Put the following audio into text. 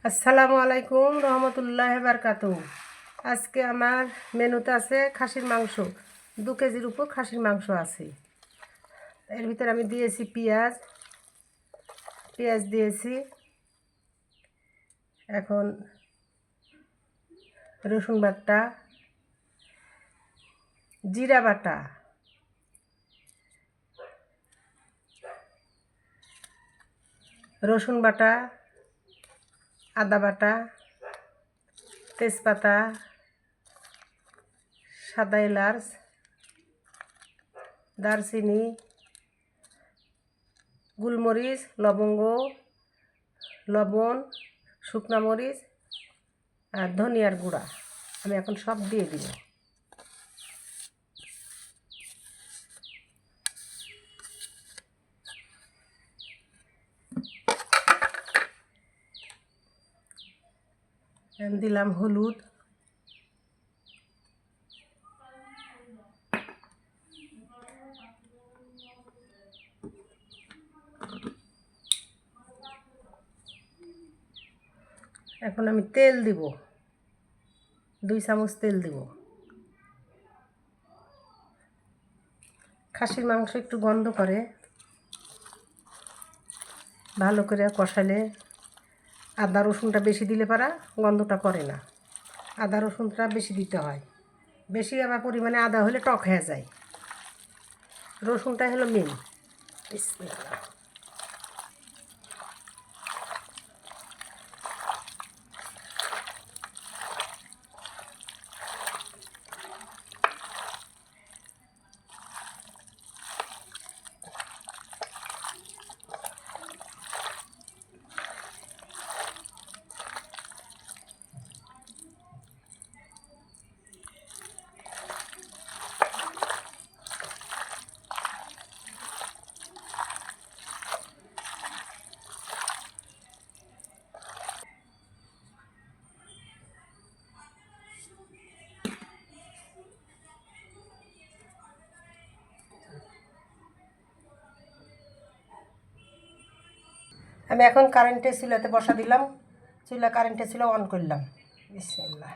আসসালামু আলাইকুম রহমতুল্লাহ বারকাতু। আজকে আমার মেনুতে আছে খাসির মাংস। 2 কেজির উপর খাসির মাংস আছে। এর ভিতরে আমি দিয়েছি পেঁয়াজ দিয়েছি। এখন রসুন বাটা, জিরা বাটা, রসুন বাটা, আদা বাটা, তেজপাতা, সাদা এলাচ, দারচিনি, গোলমরিচ, লবঙ্গ, লবণ, শুকনা মরিচ আর ধনিয়ার গুঁড়া আমি এখন সব দিয়ে দিব। দিলাম হলুদ, এখন আমি তেল দিব, 2 চামচ তেল দিব। খাসির মাংস একটু গন্ধ করে, ভালো করে কষালে আদা রসুনটা বেশি দিলে পারা গন্ধটা করে না। আদা রসুনটা বেশি দিতে হয়, বেশি আবার পরিমাণে আদা হলে টক হয়ে যায়। রসুনটা হলো মেন। বিসমিল্লাহ। আমি এখন কারেন্টের চুলাতে বসা দিলাম, কারেন্টের চুলা অন করলাম। বিসমিল্লাহ।